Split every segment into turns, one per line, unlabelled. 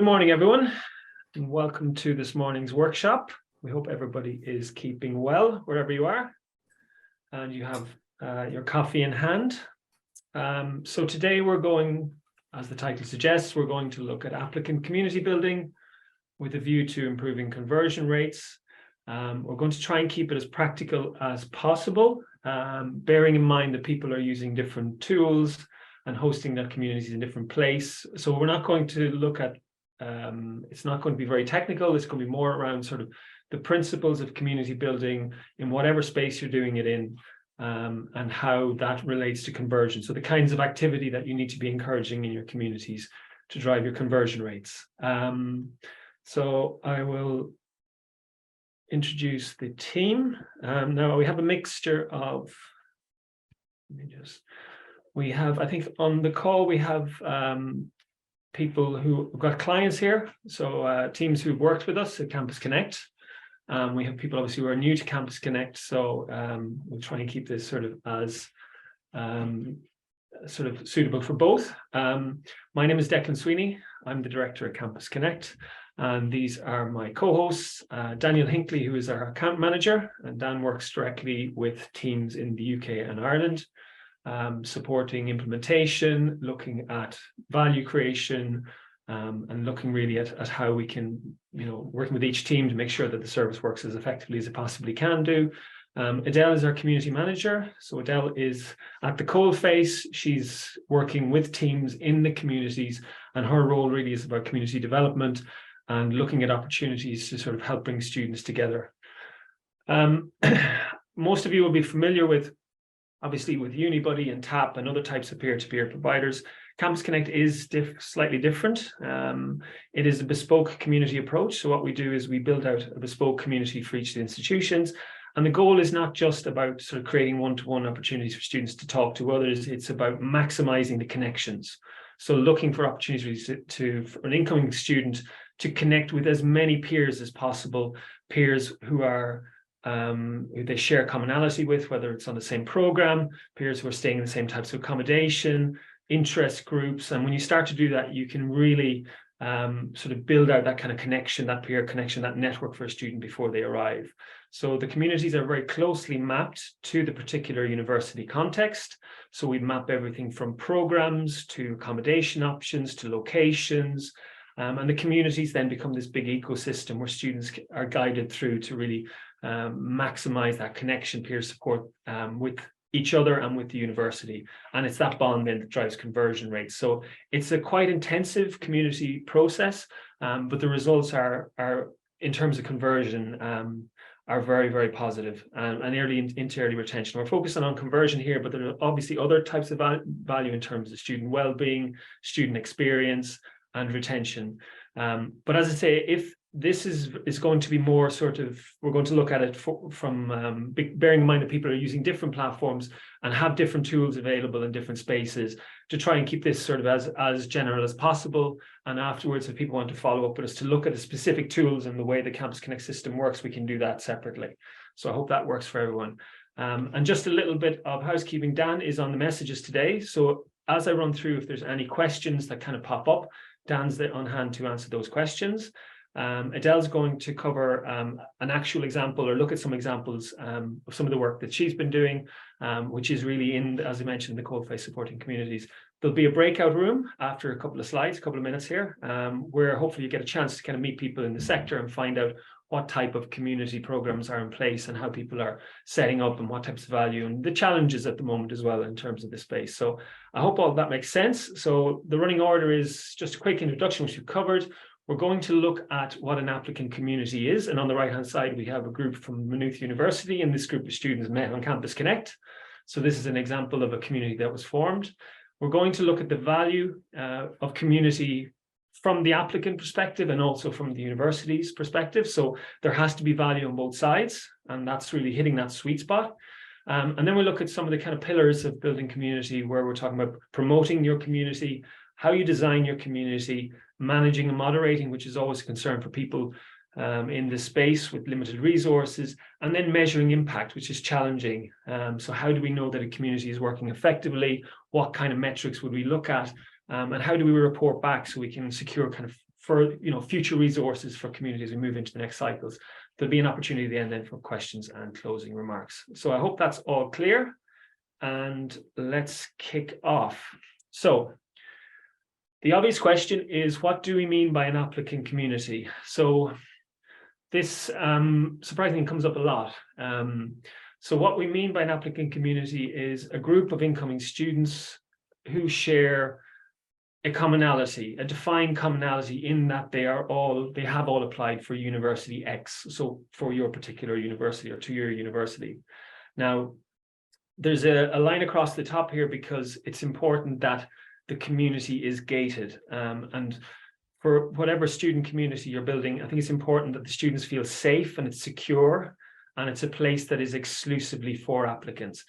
Good morning, everyone, and welcome to this morning's workshop. We hope everybody is keeping well wherever you are, and you have your coffee in hand. So today we're going, as the title suggests, we're going to look at applicant community building with a view to improving conversion rates. We're going to try and keep it as practical as possible, bearing in mind that people are using different tools and hosting their communities in different place. So we're not going to look at it's not going to be very technical. It's going to be more around sort of the principles of community building in whatever space you're doing it in, and how that relates to conversion. So the kinds of activity that you need to be encouraging in your communities to drive your conversion rates. So I will introduce the team. Now we have a mixture of, I think on the call we have people who've got clients here, so teams who've worked with us at CampusConnect. We have people obviously who are new to CampusConnect, so we'll try and keep this sort of as sort of suitable for both. My name is Declan Sweeney. I'm the director at CampusConnect, and these are my co-hosts, Daniel Hinckley, who is our account manager, and Dan works directly with teams in the UK and Ireland, supporting implementation, looking at value creation, and looking really at how we can, working with each team to make sure that the service works as effectively as it possibly can do. Adele is our community manager. So Adele is at the coalface. She's working with teams in the communities, and her role really is about community development and looking at opportunities to sort of help bring students together. Most of you will be familiar with, obviously, with Unibuddy and TAP and other types of peer-to-peer providers. CampusConnect is slightly different. It is a bespoke community approach. So what we do is we build out a bespoke community for each of the institutions. And the goal is not just about sort of creating one-to-one opportunities for students to talk to others. It's about maximizing the connections. So looking for opportunities for an incoming student to connect with as many peers as possible, peers who are who they share commonality with, whether it's on the same program, peers who are staying in the same types of accommodation, interest groups. And when you start to do that, you can really sort of build out that kind of connection, that peer connection, that network for a student before they arrive. So the communities are very closely mapped to the particular university context. So we map everything from programs to accommodation options to locations. And the communities then become this big ecosystem where students are guided through to really maximize that connection, peer support with each other and with the university. And it's that bond then that drives conversion rates. So it's a quite intensive community process, but the results are in terms of conversion, are very, very positive, and into early retention. We're focusing on conversion here, but there are obviously other types of value in terms of student well-being, student experience, and retention. But as I say, if this is going to be more sort of, we're going to look at it from bearing in mind that people are using different platforms and have different tools available in different spaces, to try and keep this sort of as general as possible. And afterwards, if people want to follow up with us to look at the specific tools and the way the CampusConnect system works, we can do that separately. So I hope that works for everyone. And just a little bit of housekeeping. Dan is on the messages today. So as I run through, if there's any questions that kind of pop up, Dan's there on hand to answer those questions. Adele's going to cover an actual example, or look at some examples of some of the work that she's been doing, which is really in, as I mentioned, the coalface supporting communities. There'll be a breakout room after a couple of slides, a couple of minutes here, where hopefully you get a chance to kind of meet people in the sector and find out what type of community programs are in place and how people are setting up and what types of value and the challenges at the moment as well in terms of the space. So I hope all of that makes sense. So the running order is just a quick introduction, which we've covered. We're going to look at what an applicant community is. And on the right-hand side, we have a group from Maynooth University, and this group of students met on CampusConnect. So this is an example of a community that was formed. We're going to look at the value of community from the applicant perspective and also from the university's perspective. So there has to be value on both sides, and that's really hitting that sweet spot. And then we look at some of the kind of pillars of building community, where we're talking about promoting your community, how you design your community, managing and moderating, which is always a concern for people in this space with limited resources, and then measuring impact, which is challenging. So how do we know that a community is working effectively? What kind of metrics would we look at? And how do we report back so we can secure kind of for future resources for community as we move into the next cycles. There'll be an opportunity at the end then for questions and closing remarks. So I hope that's all clear, and let's kick off. So the obvious question is, what do we mean by an applicant community? So this surprisingly comes up a lot. So what we mean by an applicant community is a group of incoming students who share a commonality, a defined commonality, in that they have all applied for University X, so for your particular university or to your university. Now, there's a line across the top here because it's important that the community is gated, and for whatever student community you're building, I think it's important that the students feel safe and it's secure, and it's a place that is exclusively for applicants.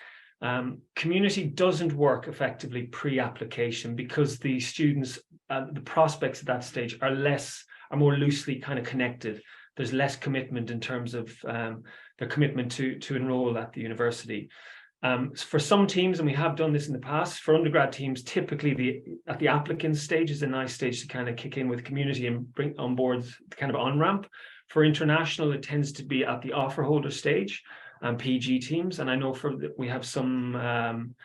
Community doesn't work effectively pre-application because the students, the prospects at that stage are more loosely kind of connected. There's less commitment in terms of their commitment to enroll at the university. For some teams, and we have done this in the past, for undergrad teams, typically at the applicant stage is a nice stage to kind of kick in with community and bring on board the kind of on-ramp. For international, it tends to be at the offer holder stage and PG teams. And I know we have some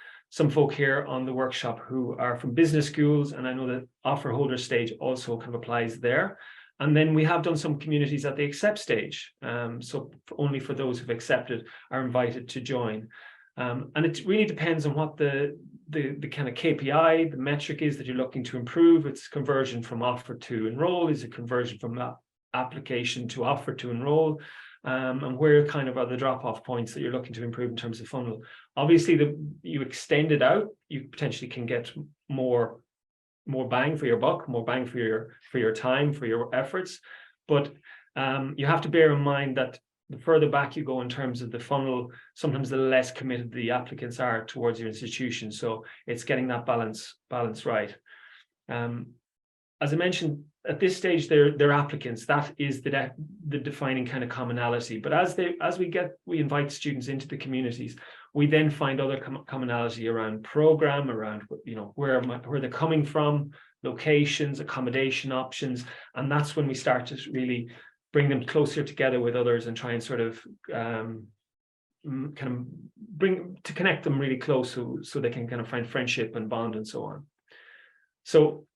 folk here on the workshop who are from business schools, and I know that offer holder stage also kind of applies there. And then we have done some communities at the accept stage. So only for those who've accepted are invited to join. And it really depends on what the kind of KPI, the metric is that you're looking to improve. It's conversion from offer to enroll. Is it conversion from application to offer to enroll? And where kind of are the drop-off points that you're looking to improve in terms of funnel? Obviously, you extend it out, you potentially can get more bang for your buck, more bang for your time, for your efforts. But you have to bear in mind that the further back you go in terms of the funnel, sometimes the less committed the applicants are towards your institution. So it's getting that balance right. As I mentioned, at this stage, they're applicants. That is the defining kind of commonality. But as we invite students into the communities, we then find other commonality around program, around where they're coming from, locations, accommodation options, and that's when we start to really bring them closer together with others and try and sort of connect them really close so they can kind of find friendship and bond and so on. So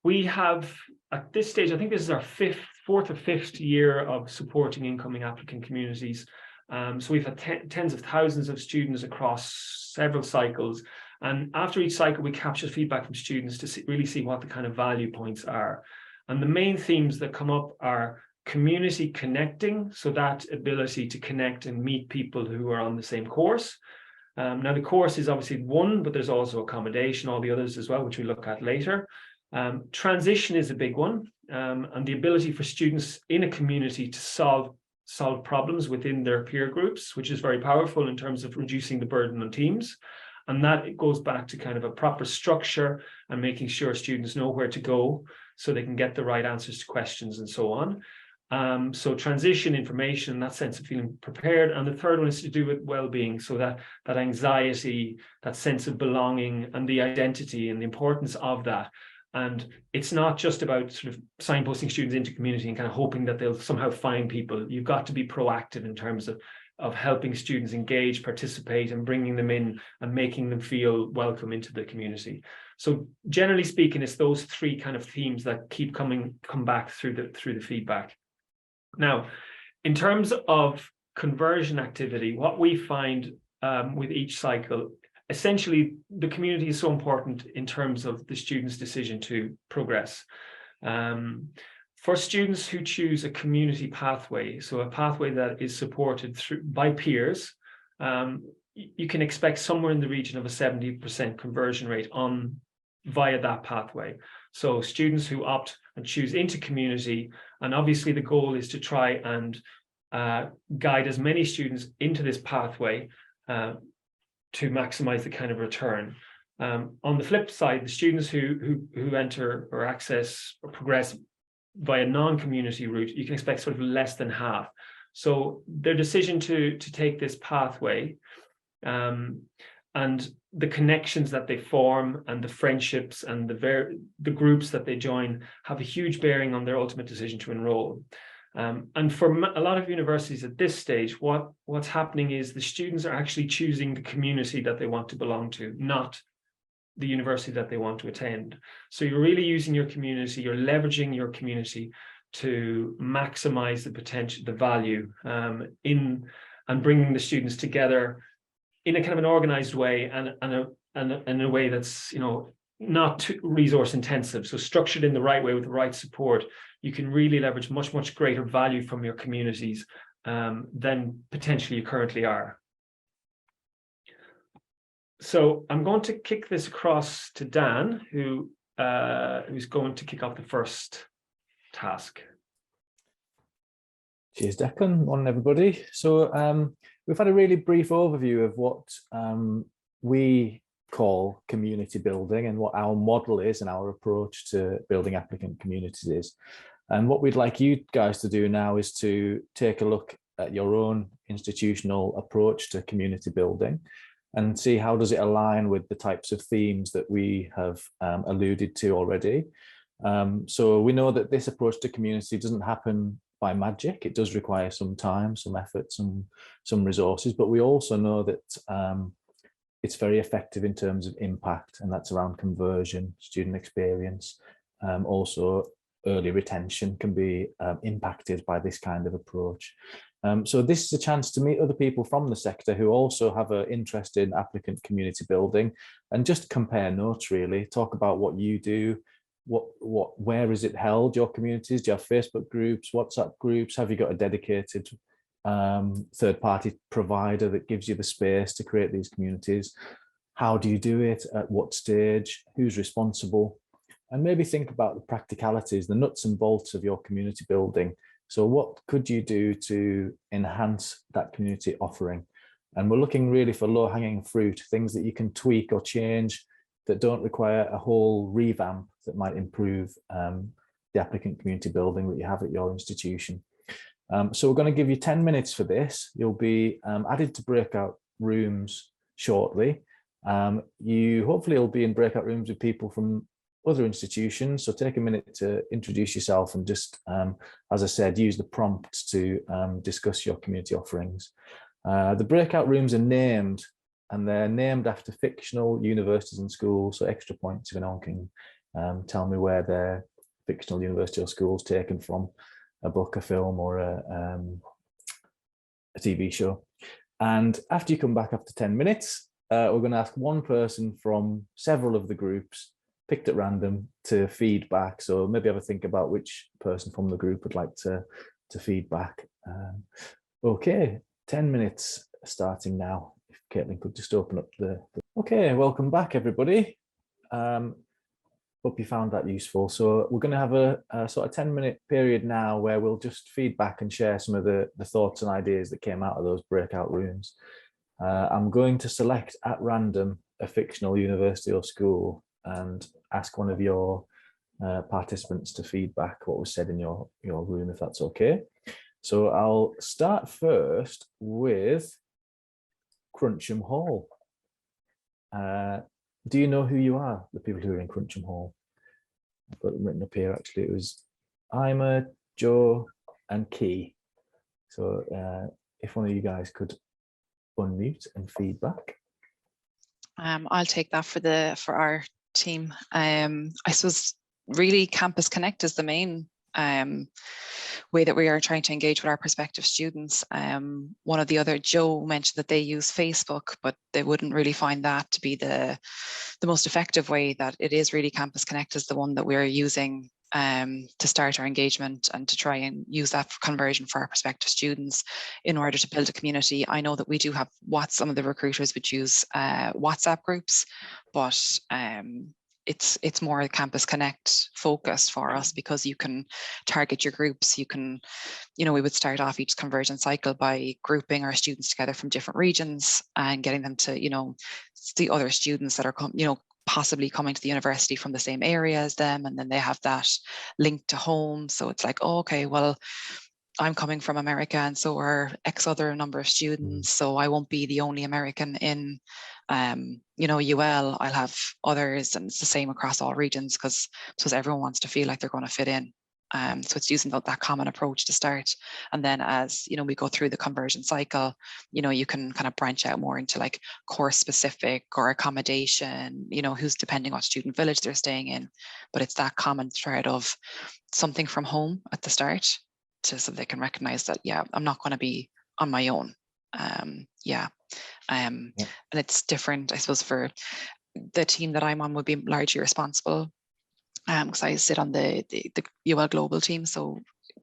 we have, at this stage, I think this is our fourth or fifth year of supporting incoming applicant communities. So we've had tens of thousands of students across several cycles. And after each cycle, we capture feedback from students to really see what the kind of value points are. And the main themes that come up are community connecting, so that ability to connect and meet people who are on the same course. Now, the course is obviously one, but there's also accommodation, all the others as well, which we look at later. Transition is a big one, and the ability for students in a community to solve problems within their peer groups, which is very powerful in terms of reducing the burden on teams. And that goes back to kind of a proper structure and making sure students know where to go so they can get the right answers to questions and so on. So transition, information, that sense of feeling prepared. And the third one is to do with well-being. So that anxiety, that sense of belonging and the identity and the importance of that. And it's not just about sort of signposting students into community and kind of hoping that they'll somehow find people. You've got to be proactive in terms of helping students engage, participate, and bringing them in and making them feel welcome into the community. So generally speaking, it's those three kind of themes that come back through the feedback. Now, in terms of conversion activity, what we find with each cycle, essentially the community is so important in terms of the student's decision to progress. For students who choose a community pathway, so a pathway that is supported by peers, you can expect somewhere in the region of a 70% conversion rate via that pathway. So students who opt and choose into community, and obviously the goal is to try and guide as many students into this pathway to maximize the kind of return. On the flip side, the students who enter or access or progress via non-community route, you can expect sort of less than half. So their decision to take this pathway and the connections that they form and the friendships and the groups that they join have a huge bearing on their ultimate decision to enroll. And for a lot of universities at this stage, what's happening is the students are actually choosing the community that they want to belong to, not the university that they want to attend. So you're really using your community, you're leveraging your community to maximize the potential, the value and bringing the students together in a kind of an organized way and in a way that's, not too resource intensive. So structured in the right way with the right support, you can really leverage much greater value from your communities than potentially you currently are. So I'm going to kick this across to Dan, who's going to kick off the first task.
Cheers, Declan. Morning, everybody. So we've had a really brief overview of what we call community building and what our model is and our approach to building applicant communities is. And what we'd like you guys to do now is to take a look at your own institutional approach to community building and see how does it align with the types of themes that we have alluded to already. So we know that this approach to community doesn't happen by magic. It does require some time, some effort, some resources, but we also know that it's very effective in terms of impact, and that's around conversion, student experience. Also, early retention can be impacted by this kind of approach. So this is a chance to meet other people from the sector who also have an interest in applicant community building and just compare notes, really, talk about what you do, where is it held, your communities? Do you have Facebook groups, WhatsApp groups? Have you got a dedicated third-party provider that gives you the space to create these communities? How do you do it? At what stage? Who's responsible? And maybe think about the practicalities, the nuts and bolts of your community building. So what could you do to enhance that community offering? And we're looking really for low-hanging fruit, things that you can tweak or change that don't require a whole revamp, that might improve the applicant community building that you have at your institution. So we're going to give you 10 minutes for this. You'll be added to breakout rooms shortly. You hopefully will be in breakout rooms with people from other institutions. So take a minute to introduce yourself and just, as I said, use the prompts to discuss your community offerings. The breakout rooms are named, and they're named after fictional universities and schools. So extra points if anyone can tell me where their fictional university or school is taken from, a book, a film, or a TV show. And after you come back after 10 minutes, we're going to ask one person from several of the groups picked at random to feedback. So maybe have a think about which person from the group would like to feedback. Okay, 10 minutes starting now. If Caitlin could just open up the... Okay, welcome back, everybody. Hope you found that useful. So we're going to have a sort of 10-minute period now where we'll just feedback and share some of the thoughts and ideas that came out of those breakout rooms. I'm going to select at random a fictional university or school and ask one of your participants to feedback what was said in your room, if that's okay. So I'll start first with Cruncham Hall. Do you know who you are, the people who are in Cruncham Hall? I've got them written up here, actually. It was Ima, Joe, and Key. So if one of you guys could unmute and feedback.
I'll take that for our team. I suppose really CampusConnect is the main way that we are trying to engage with our prospective students. One of the other, Joe mentioned that they use Facebook, but they wouldn't really find that to be the most effective way. That it is really CampusConnect is the one that we're using to start our engagement and to try and use that for conversion for our prospective students in order to build a community. I know that we do have some of the recruiters would use WhatsApp groups, but it's more CampusConnect focused for us because you can target your groups. You can, we would start off each conversion cycle by grouping our students together from different regions and getting them to, the other students that are, possibly coming to the university from the same area as them, and then they have that link to home. So it's like, oh, okay, well, I'm coming from America, and so are X other number of students. So I won't be the only American in, UL. I'll have others, and it's the same across all regions because everyone wants to feel like they're going to fit in. So it's using that common approach to start, and then as we go through the conversion cycle, you can kind of branch out more into like course specific or accommodation. Who's depending what student village they're staying in, but it's that common thread of something from home at the start, so they can recognize that I'm not going to be on my own. And it's different, I suppose, for the team that I'm on would be largely responsible. Because I sit on the UL global team, so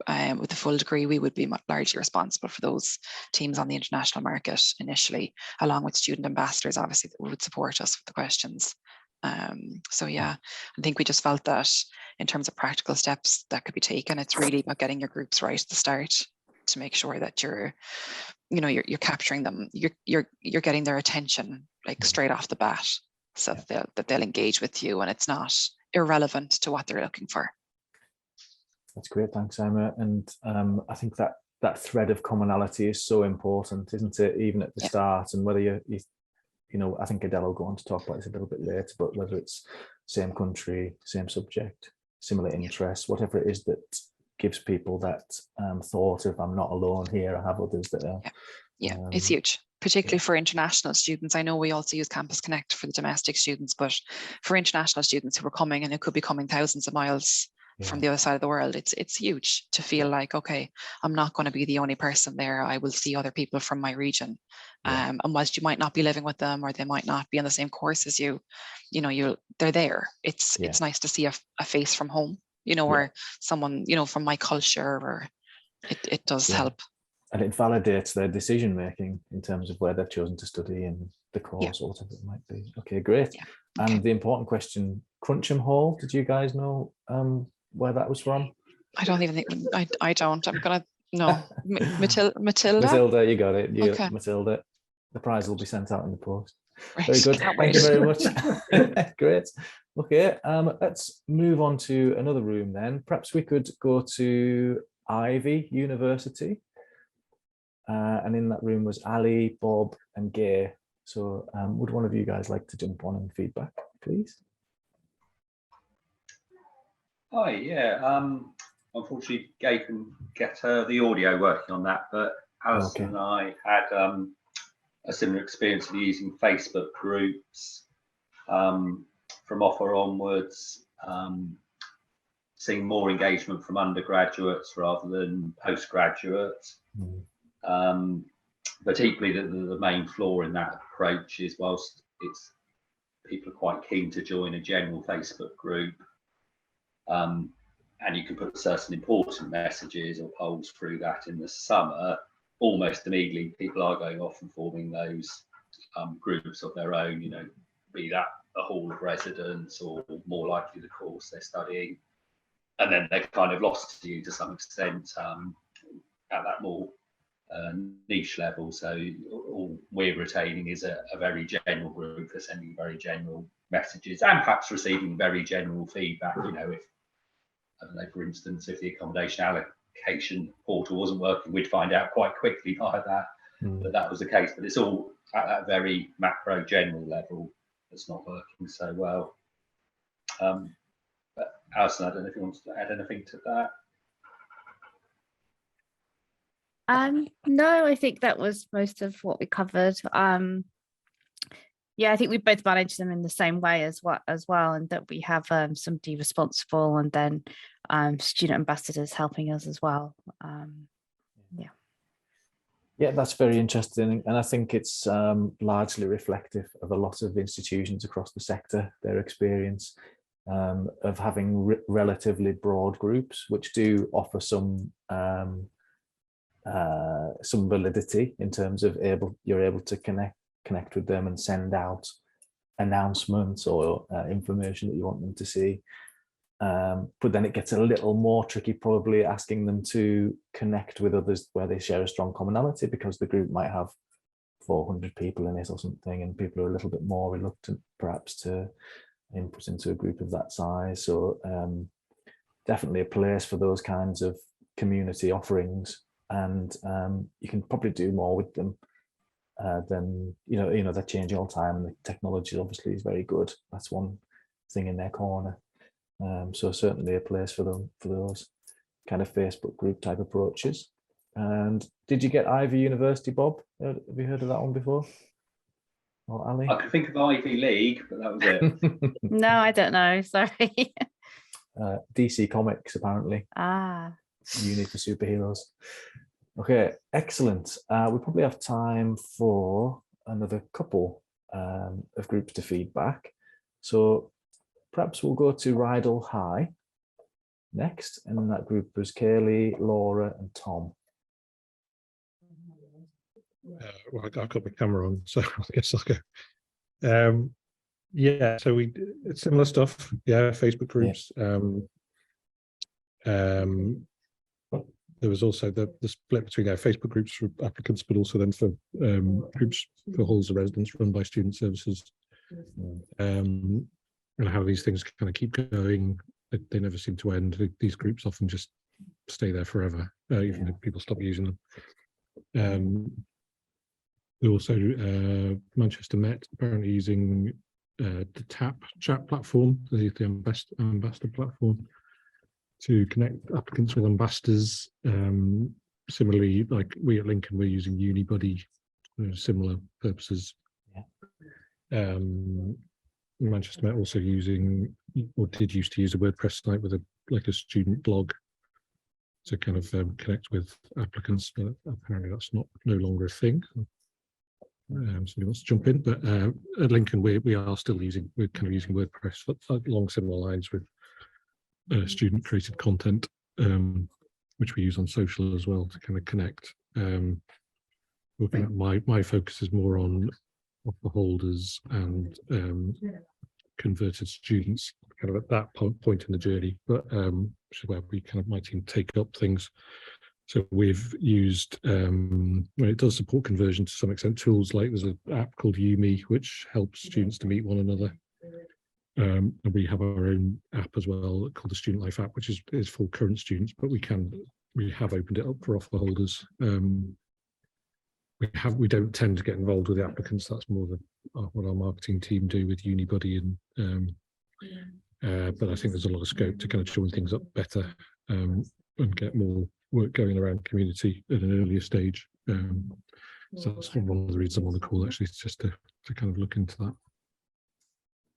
with the full degree, we would be largely responsible for those teams on the international market initially, along with student ambassadors, obviously, that would support us with the questions. I think we just felt that in terms of practical steps that could be taken, it's really about getting your groups right at the start to make sure that you're capturing them, you're getting their attention like straight off the bat, so that they'll engage with you, and it's not irrelevant to what they're looking for.
That's great, thanks, Emma. And I think that thread of commonality is so important, isn't it? Even at the start, and whether you I think Adele will go on to talk about this a little bit later, but whether it's same country, same subject, similar interests, whatever it is that gives people that thought of I'm not alone here, I have others that are.
It's huge, particularly for international students. I know we also use CampusConnect for the domestic students, but for international students who are coming, and who could be coming thousands of miles from the other side of the world, it's huge to feel like, okay, I'm not going to be the only person there. I will see other people from my region. And whilst you might not be living with them, or they might not be in the same course as you, they're there. It's nice to see a face from home, or someone, from my culture, or it does help.
And it validates their decision making in terms of where they've chosen to study and the course or whatever it might be. Okay, great. And the important question, Cruncham Hall, did you guys know where that was from?
I don't even think, I don't. I'm gonna, no. Matilda?
Matilda, you got it.
Okay.
Matilda. The prize will be sent out in the post.
Right.
Very good. Thank you very much. Great. Okay, let's move on to another room then. Perhaps we could go to Ivy University. And in that room was Ali, Bob, and Gay. So would one of you guys like to jump on and feedback, please?
Hi, unfortunately, Gay couldn't get the audio working on that, but Alison and I had a similar experience of using Facebook groups from offer onwards, seeing more engagement from undergraduates rather than postgraduates. But equally, the main flaw in that approach is, whilst people are quite keen to join a general Facebook group, and you can put certain important messages or polls through that in the summer, almost immediately people are going off and forming those groups of their own, be that a hall of residence or more likely the course they're studying. And then they're kind of lost to you to some extent at that more niche level. So all we're retaining is a very general group for sending very general messages and perhaps receiving very general feedback. If, I don't know, for instance, if the accommodation allocation portal wasn't working, we'd find out quite quickly by that that was the case. But it's all at that very macro general level that's not working so well. But Alison, I don't know if you want to add anything to that.
No, I think that was most of what we covered. I think we both manage them in the same way as well, and that we have somebody responsible, and then student ambassadors helping us as well.
Yeah, that's very interesting, and I think it's largely reflective of a lot of institutions across the sector, their experience of having relatively broad groups, which do offer some validity in terms of you're able to connect with them and send out announcements or information that you want them to see. But then it gets a little more tricky, probably asking them to connect with others where they share a strong commonality, because the group might have 400 people in it or something, and people are a little bit more reluctant perhaps to input into a group of that size. So definitely a place for those kinds of community offerings, and you can probably do more with them than they're changing all the time, and the technology obviously is very good. That's one thing in their corner. So certainly a place for them for those kind of Facebook group type approaches. And did you get Ivy University, Bob? Have you heard of that one before? Or Ali?
I could think of Ivy League, but that was it.
No, I don't know. Sorry.
DC Comics, apparently.
Ah.
Uni for superheroes. Okay, excellent. We probably have time for another couple of groups to feedback. So perhaps we'll go to Rydal High next, and in that group was Kaylee, Laura, and Tom.
Well, I've got my camera on, so I guess I'll go. Yeah, so we similar stuff. Yeah, Facebook groups. Yeah. There was also the split between Facebook groups for applicants, but also then for groups for halls of residence run by student services. And how these things kind of keep going. They never seem to end. These groups often just stay there forever, even if people stop using them. We also Manchester Met apparently using the TAP chat platform, the ambassador platform, to connect applicants with ambassadors. Similarly, like we at Lincoln, we're using UniBuddy, similar purposes. Yeah. Manchester Met also using, or did used to use, a WordPress site with a student blog to kind of connect with applicants, but apparently that's no longer a thing. Somebody wants to jump in, but at Lincoln we are still using WordPress along similar lines with student created content, which we use on social as well to kind of connect. Looking at my focus is more on offer holders and converted students, kind of at that point in the journey, but which is where we kind of my team take up things. So we've used, it does support conversion to some extent, tools like there's an app called Umi, which helps students to meet one another. And we have our own app as well called the Student Life app, which is for current students, but we have opened it up for offer holders. We don't tend to get involved with the applicants. That's more what our marketing team do with UniBuddy, and but I think there's a lot of scope to kind of join things up better and get more work going around community at an earlier stage. So that's one of the reasons I'm on the call, actually, is just to kind of look into that.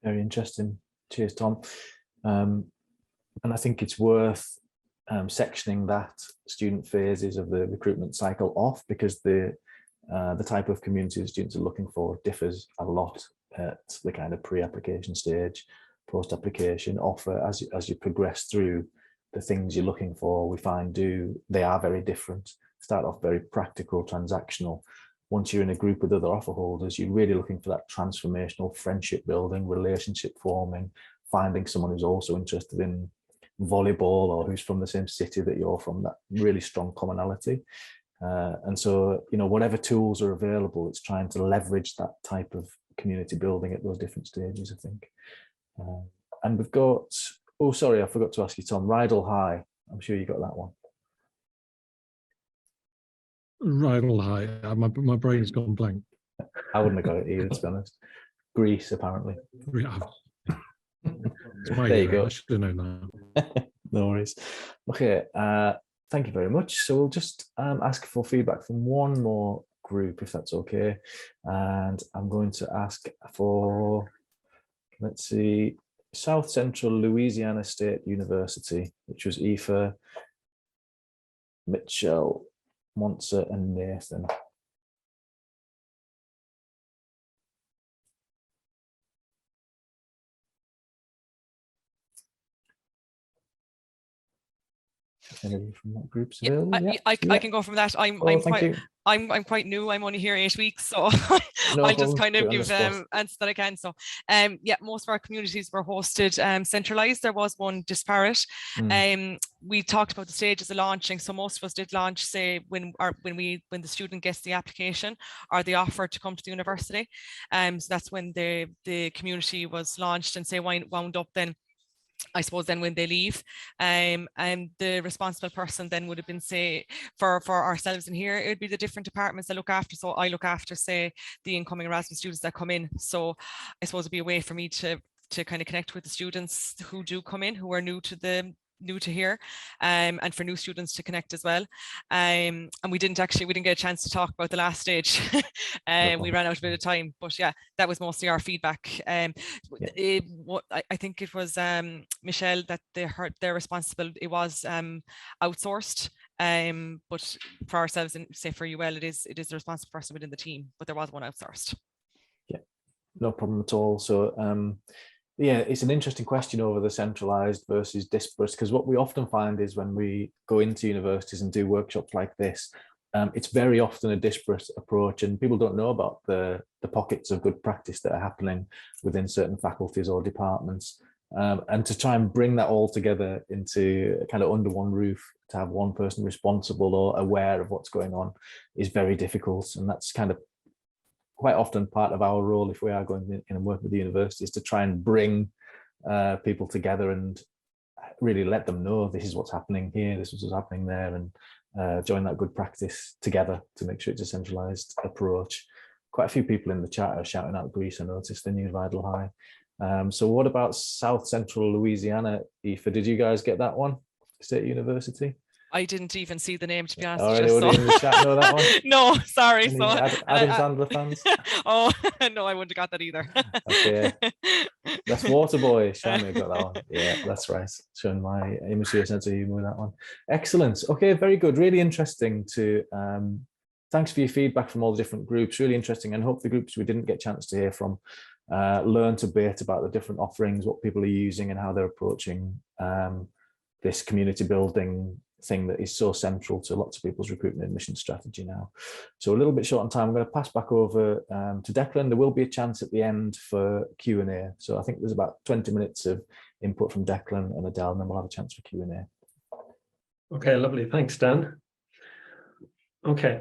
Very interesting. Cheers, Tom. And I think it's worth sectioning that student phases of the recruitment cycle off, because the type of community the students are looking for differs a lot at the kind of pre-application stage, post-application, offer. As you progress through, the things you're looking for, we find they are very different. Start off very practical, transactional. Once you're in a group with other offer holders, you're really looking for that transformational friendship building, relationship forming, finding someone who's also interested in volleyball or who's from the same city that you're from, that really strong commonality. And so, whatever tools are available, it's trying to leverage that type of community building at those different stages, I think. And we've got, oh, sorry, I forgot to ask you, Tom, Rydal High. I'm sure you got that one.
Rydal High, my brain's gone blank.
I wouldn't have got it either, to be honest. Greece, apparently.
There you go. I should have known that.
No worries. Okay, thank you very much. So we'll just ask for feedback from one more group, if that's okay. And I'm going to ask for, let's see, South Central Louisiana State University, which was Aoife, Mitchell, Montse, and Nathan. Anybody from that group's available?
Yeah, I can go from that. I'm quite new. I'm only here 8 weeks, so I'll just kind of give answers that I can. So yeah, most of our communities were hosted centralized. There was one disparate. We talked about the stages of launching. So most of us did launch, say, when the student gets the application or the offer to come to the university. So that's when the community was launched, and say wound up then I suppose then when they leave, and the responsible person then would have been, say, for ourselves in here, it would be the different departments that look after. So I look after, say, the incoming Erasmus students that come in. So I suppose it'd be a way for me to kind of connect with the students who do come in, who are new to here, and for new students to connect as well. And we didn't get a chance to talk about the last stage. We ran out of a bit of time, but yeah, that was mostly our feedback. I think it was Michelle that they're responsible. It was outsourced. But for ourselves, and say for UL, it is the responsible person within the team, but there was one outsourced.
Yeah, no problem at all. So yeah, it's an interesting question over the centralized versus disparate, because what we often find is when we go into universities and do workshops like this, it's very often a disparate approach, and people don't know about the pockets of good practice that are happening within certain faculties or departments. And to try and bring that all together into kind of under one roof, to have one person responsible or aware of what's going on, is very difficult. And that's kind of quite often part of our role, if we are going in and work with the university, is to try and bring people together and really let them know this is what's happening here, this is what's happening there, and join that good practice together to make sure it's a centralized approach. Quite a few people in the chat are shouting out Greece, I noticed, the new Vidal High. So what about South Central Louisiana? Aoife, did you guys get that one? State University?
I didn't even see the name, to be honest.
Already in the chat know that one?
No, sorry.
Any Adam Sandler fans?
Oh, no, I wouldn't have got that either.
Okay. That's Waterboy. Shami got that one. Yeah, that's right. Showing my immature sense of humor with that one. Excellent. Okay, very good. Really interesting to thanks for your feedback from all the different groups. Really interesting, and hope the groups we didn't get a chance to hear from learned a bit about the different offerings, what people are using and how they're approaching this community building thing that is so central to lots of people's recruitment and admission strategy now. So a little bit short on time, I'm going to pass back over to Declan. There will be a chance at the end for Q&A. So I think there's about 20 minutes of input from Declan and Adele, and then we'll have a chance for Q&A.
Okay, lovely. Thanks, Dan. Okay.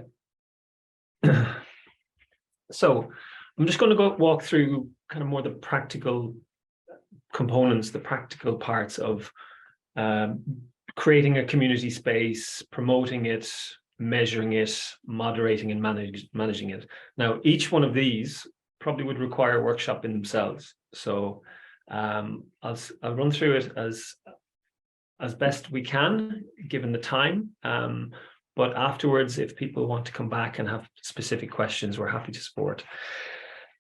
So I'm just going to walk through kind of more the practical components, the practical parts of creating a community space, promoting it, measuring it, moderating and managing it. Now, each one of these probably would require a workshop in themselves. So I'll run through it as best we can, given the time. But afterwards, if people want to come back and have specific questions, we're happy to support.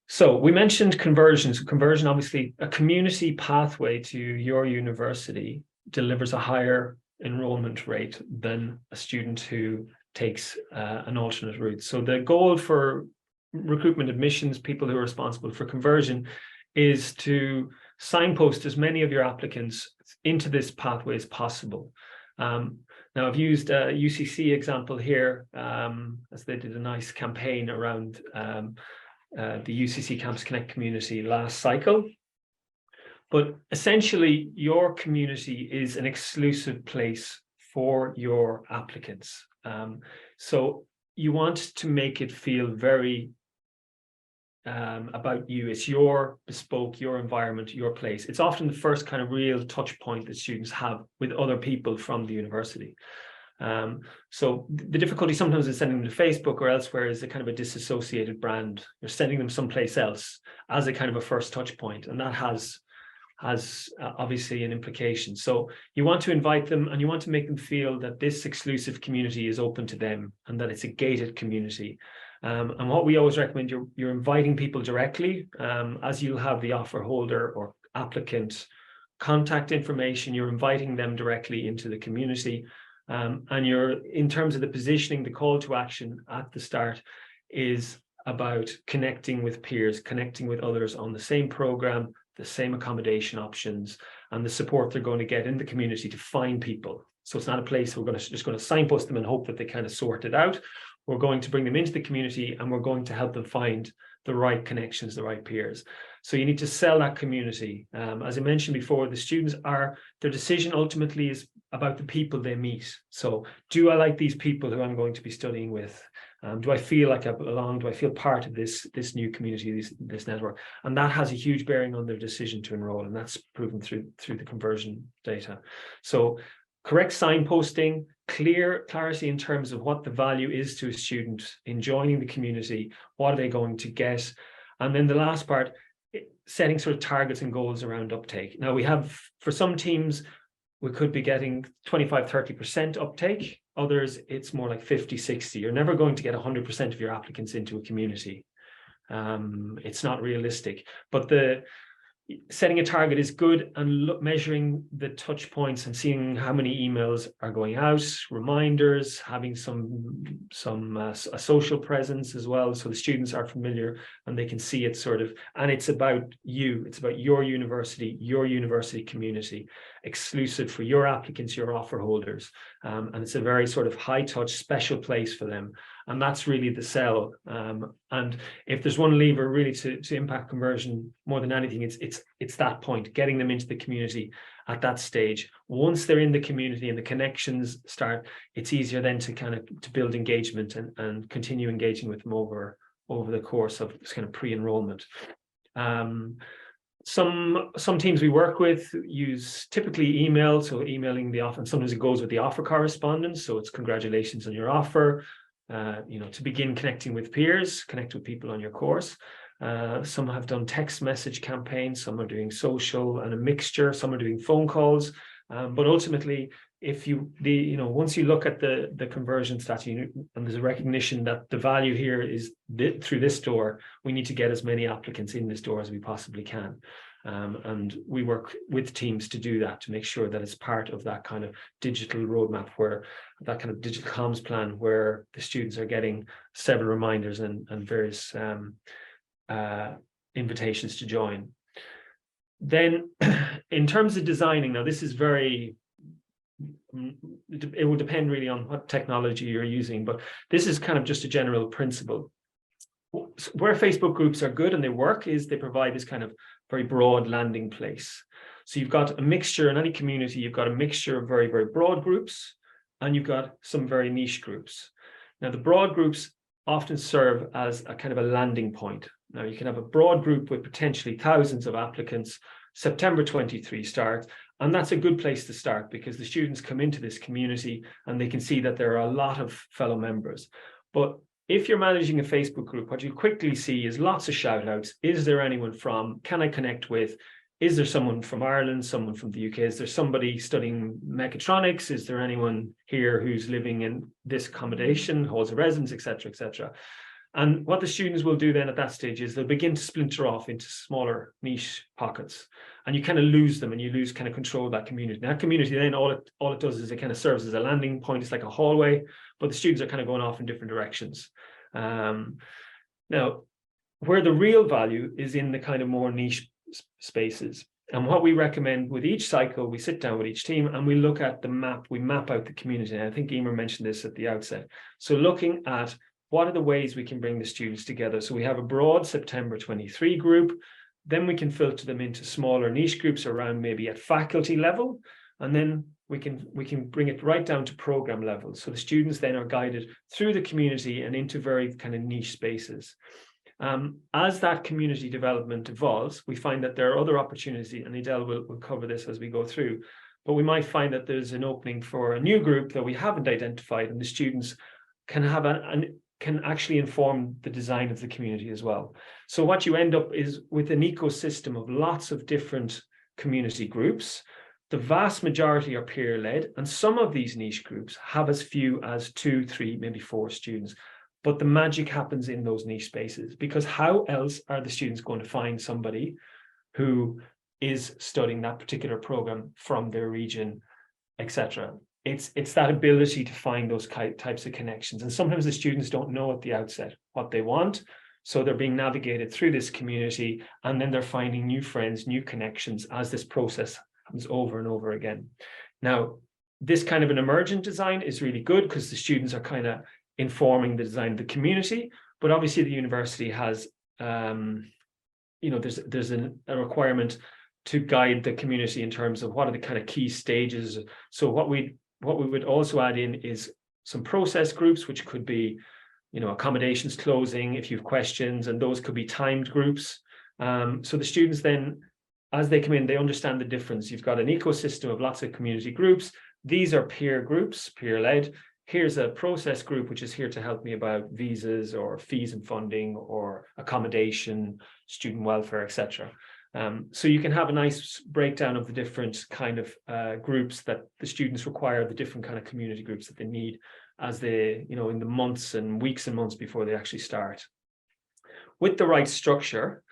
So we mentioned conversion. So conversion, obviously, a community pathway to your university delivers a higher enrollment rate than a student who takes an alternate route. So the goal for recruitment admissions, people who are responsible for conversion, is to signpost as many of your applicants into this pathway as possible. Now, I've used a UCC example here, as they did a nice campaign around the UCC CampusConnect community last cycle. But essentially, your community is an exclusive place for your applicants. So you want to make it feel very about you. It's your bespoke, your environment, your place. It's often the first kind of real touch point that students have with other people from the university. So the difficulty sometimes in sending them to Facebook or elsewhere is a kind of a disassociated brand. You're sending them someplace else as a kind of a first touch point, and that has obviously an implication. So you want to invite them and you want to make them feel that this exclusive community is open to them and that it's a gated community. And what we always recommend, you're inviting people directly, as you'll have the offer holder or applicant contact information, you're inviting them directly into the community. And you're, in terms of the positioning, the call to action at the start is about connecting with peers, connecting with others on the same program, the same accommodation options, and the support they're going to get in the community to find people. So it's not a place we're just going to signpost them and hope that they kind of sort it out. We're going to bring them into the community and we're going to help them find the right connections, the right peers. So you need to sell that community. As I mentioned before, the students their decision ultimately is about the people they meet. So do I like these people who I'm going to be studying with? Do I feel like I belong? Do I feel part of this new community, this network? And that has a huge bearing on their decision to enroll, and that's proven through the conversion data. So correct signposting, clarity in terms of what the value is to a student in joining the community, what are they going to get? And then the last part, setting sort of targets and goals around uptake. Now we have, for some teams, we could be getting 25-30% uptake. Others, it's more like 50-60. You're never going to get 100% of your applicants into a community. It's not realistic. But setting a target is good, and measuring the touch points and seeing how many emails are going out, reminders, having a social presence as well, so the students are familiar and they can see it sort of. And it's about you, it's about your university community, exclusive for your applicants, your offer holders, and it's a very sort of high touch, special place for them. And that's really the sell. And if there's one lever really to impact conversion more than anything, it's that point, getting them into the community at that stage. Once they're in the community and the connections start, it's easier then to kind of to build engagement and continue engaging with them over the course of this kind of pre-enrollment. Some teams we work with use typically email, so emailing the offer, and sometimes it goes with the offer correspondence. So it's congratulations on your offer. To begin connecting with peers, connect with people on your course. Some have done text message campaigns, some are doing social and a mixture, some are doing phone calls. But ultimately, once you look at the conversion stats, and there's a recognition that the value here is through this door, we need to get as many applicants in this door as we possibly can. And we work with teams to do that, to make sure that it's part of that kind of digital roadmap, where that kind of digital comms plan, where the students are getting several reminders and various invitations to join. Then in terms of designing, now this is it will depend really on what technology you're using, but this is kind of just a general principle. Where Facebook groups are good and they work is they provide this kind of very broad landing place. So you've got a mixture in any community, you've got a mixture of very, very broad groups, and you've got some very niche groups. Now, the broad groups often serve as a kind of a landing point. Now, you can have a broad group with potentially thousands of applicants, September 23 start, and that's a good place to start because the students come into this community and they can see that there are a lot of fellow members. But if you're managing a Facebook group, what you quickly see is lots of shout outs. Is there anyone from? Can I connect with? Is there someone from Ireland, someone from the UK? Is there somebody studying mechatronics? Is there anyone here who's living in this accommodation, holds a residence, etc., etc.? And what the students will do then at that stage is they'll begin to splinter off into smaller niche pockets, and you kind of lose them, and you lose kind of control of that community. That community then all it does is it kind of serves as a landing point. It's like a hallway, but the students are kind of going off in different directions. Now, where the real value is in the kind of more niche spaces. And what we recommend with each cycle, we sit down with each team and we look at the map, we map out the community. And I think Emer mentioned this at the outset. So looking at what are the ways we can bring the students together. So we have a broad September 23 group, then we can filter them into smaller niche groups around maybe at faculty level. And then we can bring it right down to program level. So the students then are guided through the community and into very kind of niche spaces. As that community development evolves, we find that there are other opportunities, and Edel will cover this as we go through, but we might find that there's an opening for a new group that we haven't identified, and the students can have can actually inform the design of the community as well. So what you end up is with an ecosystem of lots of different community groups. The vast majority are peer-led, and some of these niche groups have as few as 2, 3, maybe 4 students. But the magic happens in those niche spaces, because how else are the students going to find somebody who is studying that particular program from their region, etc.? It's that ability to find those types of connections. And sometimes the students don't know at the outset what they want. So they're being navigated through this community, and then they're finding new friends, new connections as this process happens over and over again. Now, this kind of an emergent design is really good because the students are kind of informing the design of the community, but obviously the university has, there's a requirement to guide the community in terms of what are the kind of key stages. So what we would also add in is some process groups, which could be, accommodations closing, if you have questions, and those could be timed groups. So the students then, as they come in, they understand the difference. You've got an ecosystem of lots of community groups. These are peer groups, peer-led. Here's a process group, which is here to help me about visas or fees and funding or accommodation, student welfare, etc. So you can have a nice breakdown of the different kind of groups that the students require, the different kind of community groups that they need as they, in the months and weeks and months before they actually start. With the right structure,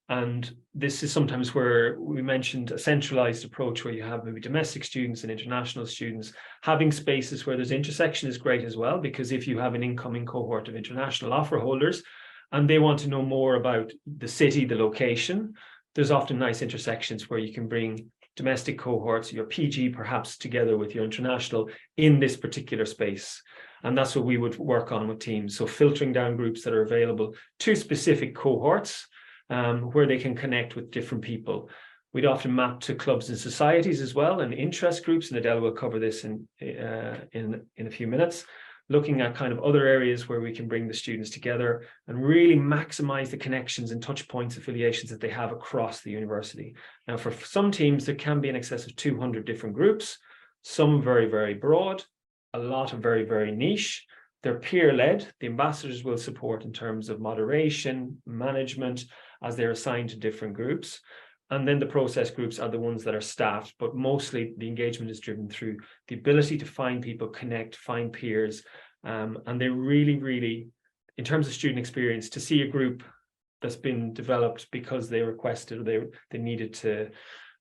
and this is sometimes where we mentioned a centralized approach where you have maybe domestic students and international students. Having spaces where there's intersection is great as well, because if you have an incoming cohort of international offer holders and they want to know more about the city, the location, there's often nice intersections where you can bring domestic cohorts, your PG perhaps together with your international in this particular space. And that's what we would work on with teams. So filtering down groups that are available to specific cohorts, where they can connect with different people. We'd often map to clubs and societies as well, and interest groups, and Adele will cover this in a few minutes, looking at kind of other areas where we can bring the students together and really maximize the connections and touch points, affiliations that they have across the university. Now, for some teams, there can be in excess of 200 different groups, some very, very broad, a lot of very, very niche. They're peer-led. The ambassadors will support in terms of moderation, management, as they're assigned to different groups. And then the process groups are the ones that are staffed, but mostly the engagement is driven through the ability to find people, connect, find peers. And they really, really, in terms of student experience, to see a group that's been developed because they requested or they needed to,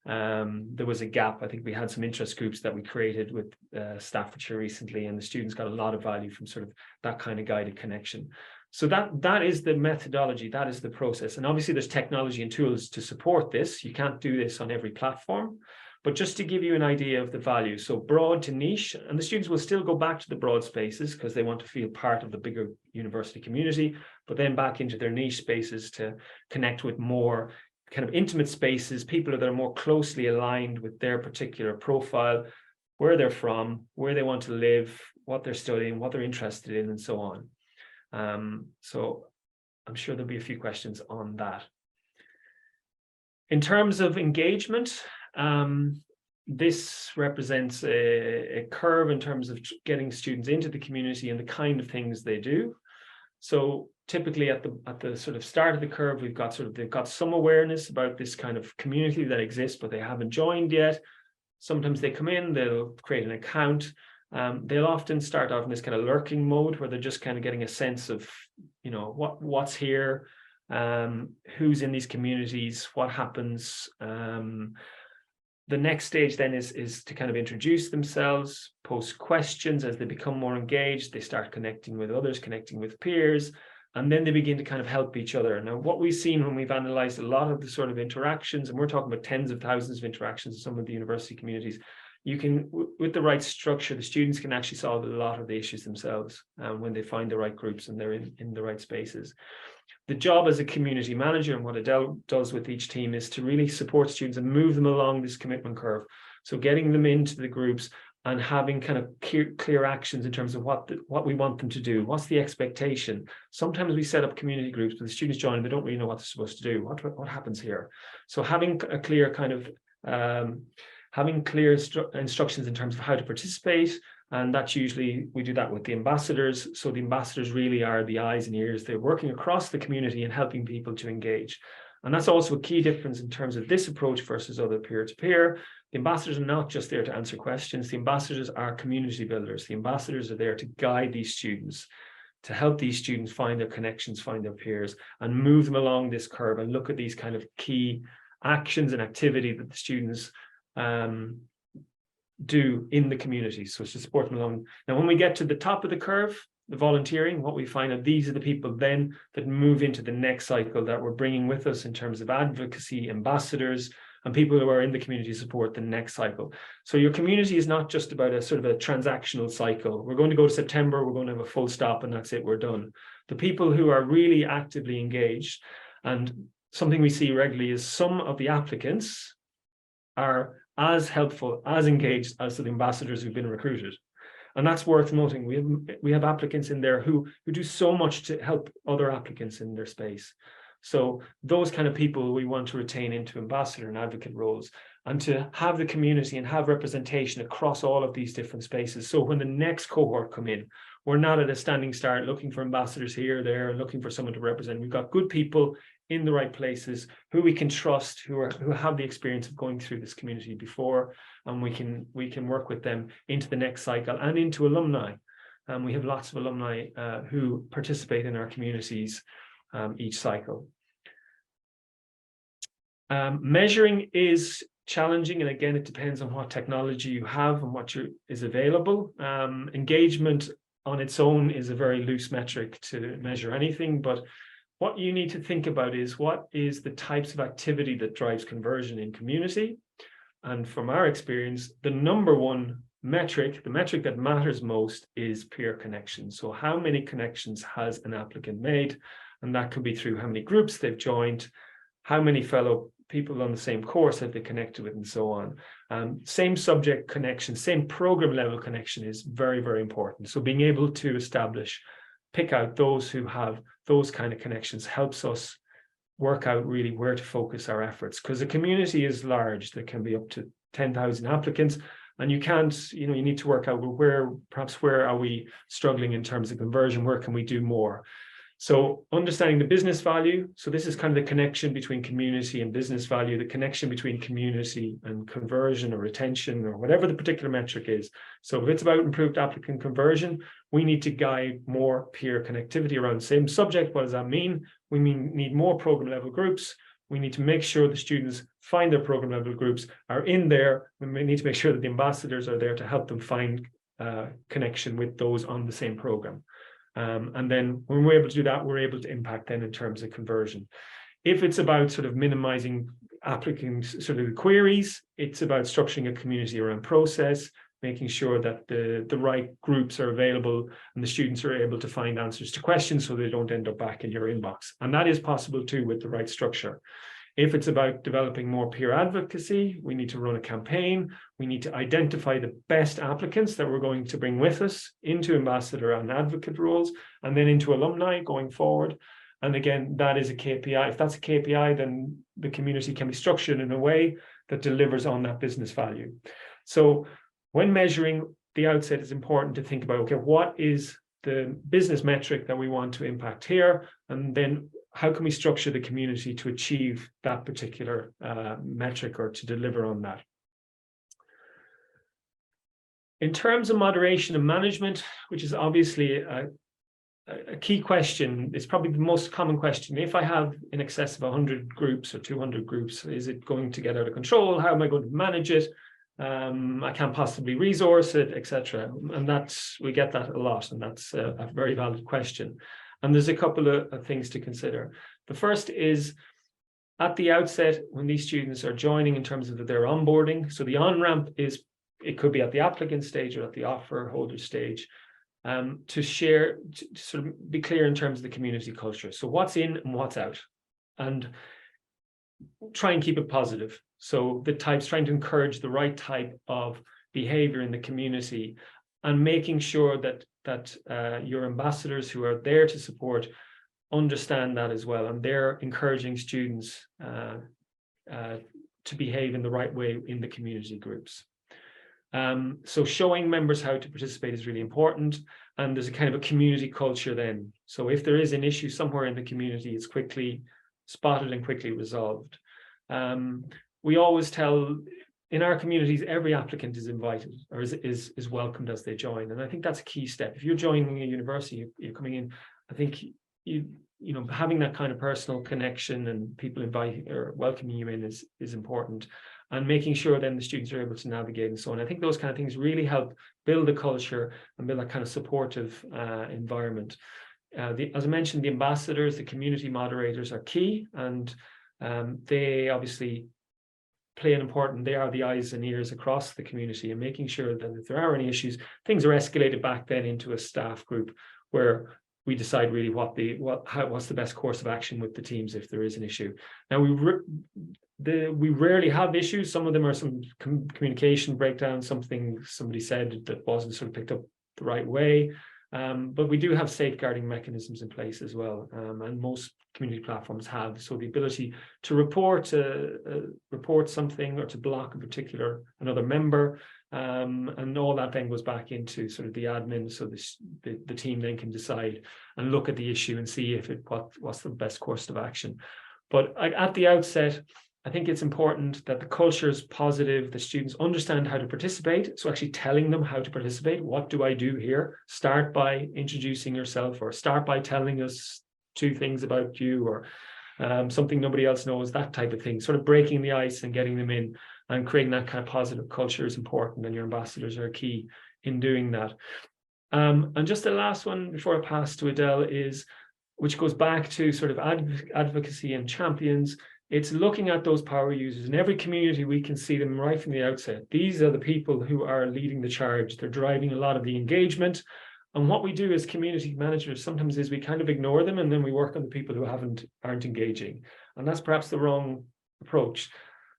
there was a gap. I think we had some interest groups that we created with Staffordshire recently, and the students got a lot of value from sort of that kind of guided connection. So that is the methodology, that is the process. And obviously there's technology and tools to support this. You can't do this on every platform, but just to give you an idea of the value. So broad to niche, and the students will still go back to the broad spaces because they want to feel part of the bigger university community, but then back into their niche spaces to connect with more kind of intimate spaces, people that are more closely aligned with their particular profile, where they're from, where they want to live, what they're studying, what they're interested in, and so on. So I'm sure there'll be a few questions on that. In terms of engagement, this represents a curve in terms of getting students into the community and the kind of things they do. So typically at the sort of start of the curve, they've got some awareness about this kind of community that exists, but they haven't joined yet. Sometimes they come in, they'll create an account. They'll often start off in this kind of lurking mode where they're just kind of getting a sense of, what's here, who's in these communities, what happens. The next stage then is to kind of introduce themselves, post questions. As they become more engaged, they start connecting with others, connecting with peers, and then they begin to kind of help each other. Now, what we've seen when we've analyzed a lot of the sort of interactions, and we're talking about tens of thousands of interactions in some of the university communities, you can, with the right structure, the students can actually solve a lot of the issues themselves when they find the right groups and they're in the right spaces. The job as a community manager, and what Adele does with each team, is to really support students and move them along this commitment curve. So getting them into the groups and having kind of clear actions in terms of what we want them to do. What's the expectation? Sometimes we set up community groups, but the students join and they don't really know what they're supposed to do. What happens here? So having a clear kind of having clear instructions in terms of how to participate, and that's usually, we do that with the ambassadors. So the ambassadors really are the eyes and ears. They're working across the community and helping people to engage. And that's also a key difference in terms of this approach versus other peer-to-peer. The ambassadors are not just there to answer questions. The ambassadors are community builders. The ambassadors are there to guide these students, to help these students find their connections, find their peers, and move them along this curve and look at these kind of key actions and activity that the students do in the community, so to support them along. Now, when we get to the top of the curve, the volunteering, what we find are these are the people then that move into the next cycle that we're bringing with us in terms of advocacy, ambassadors, and people who are in the community support the next cycle. So your community is not just about a sort of a transactional cycle. We're going to go to September, we're going to have a full stop, and that's it, we're done. The people who are really actively engaged, and something we see regularly is some of the applicants are as helpful, as engaged as the ambassadors who've been recruited. And that's worth noting. We have applicants in there who do so much to help other applicants in their space. So those kind of people we want to retain into ambassador and advocate roles, and to have the community and have representation across all of these different spaces. So when the next cohort come in, we're not at a standing start looking for ambassadors here, there, and looking for someone to represent. We've got good people in the right places who we can trust, who have the experience of going through this community before, and we can work with them into the next cycle and into alumni. We have lots of alumni who participate in our communities each cycle. Measuring is challenging, and again, it depends on what technology you have and what is available. Engagement on its own is a very loose metric to measure anything, but what you need to think about is what is the types of activity that drives conversion in community. And from our experience, the number one metric, the metric that matters most, is peer connections. So how many connections has an applicant made? And that could be through how many groups they've joined, how many fellow people on the same course have they connected with, and so on. Same subject connection, same program level connection is very, very important. So being able to pick out those who have those kind of connections helps us work out really where to focus our efforts, because the community is large. There can be up to 10,000 applicants, and you can't, you need to work out where are we struggling in terms of conversion, where can we do more. So understanding the business value. So this is kind of the connection between community and business value, the connection between community and conversion or retention or whatever the particular metric is. So if it's about improved applicant conversion, we need to guide more peer connectivity around the same subject. What does that mean? We need more program level groups. We need to make sure the students find their program level groups are in there. We need to make sure that the ambassadors are there to help them find connection with those on the same program. And then when we're able to do that, we're able to impact then in terms of conversion. If it's about sort of minimizing applicants sort of queries, it's about structuring a community around process, making sure that the right groups are available and the students are able to find answers to questions so they don't end up back in your inbox. And that is possible too with the right structure. If it's about developing more peer advocacy, we need to run a campaign. We need to identify the best applicants that we're going to bring with us into ambassador and advocate roles, and then into alumni going forward. And again, that is a KPI. If that's a KPI, then the community can be structured in a way that delivers on that business value. So when measuring the outset, it's important to think about, okay, what is the business metric that we want to impact here? And then how can we structure the community to achieve that particular metric or to deliver on that? In terms of moderation and management, which is obviously a key question, it's probably the most common question. If I have in excess of 100 groups or 200 groups, is it going to get out of control? How am I going to manage it? I can't possibly resource it, etc. And we get that a lot, and that's a very valid question. And there's a couple of things to consider. The first is at the outset, when these students are joining in terms of their onboarding. So the on-ramp it could be at the applicant stage or at the offer holder stage, to sort of be clear in terms of the community culture. So what's in and what's out, and try and keep it positive. So trying to encourage the right type of behavior in the community, and making sure that your ambassadors who are there to support understand that as well, and they're encouraging students to behave in the right way in the community groups. So showing members how to participate is really important, and there's a kind of a community culture then. So if there is an issue somewhere in the community, it's quickly spotted and quickly resolved. We always tell, in our communities, every applicant is invited or is welcomed as they join. And I think that's a key step. If you're joining a university, you're coming in, I think having that kind of personal connection and people inviting or welcoming you in is important, and making sure then the students are able to navigate and so on. I think those kind of things really help build a culture and build that kind of supportive environment. As I mentioned, the ambassadors, the community moderators are key, and they obviously play an important, they are the eyes and ears across the community, and making sure that if there are any issues, things are escalated back then into a staff group where we decide really what's the best course of action with the teams if there is an issue. Now, we rarely have issues. Some of them are some communication breakdown, something somebody said that wasn't sort of picked up the right way. But we do have safeguarding mechanisms in place as well, and most community platforms have. So the ability to report something or to block another member, and all that then goes back into sort of the admin, so the team then can decide and look at the issue and see if what's the best course of action. But at the outset, I think it's important that the culture is positive, the students understand how to participate. So actually telling them how to participate. What do I do here? Start by introducing yourself, or start by telling us 2 things about you, or something nobody else knows, that type of thing. Sort of breaking the ice and getting them in and creating that kind of positive culture is important, and your ambassadors are key in doing that. And just the last one before I pass to Adele which goes back to sort of advocacy and champions. It's looking at those power users. In every community, we can see them right from the outset. These are the people who are leading the charge. They're driving a lot of the engagement. And what we do as community managers sometimes is we kind of ignore them, and then we work on the people who aren't engaging. And that's perhaps the wrong approach.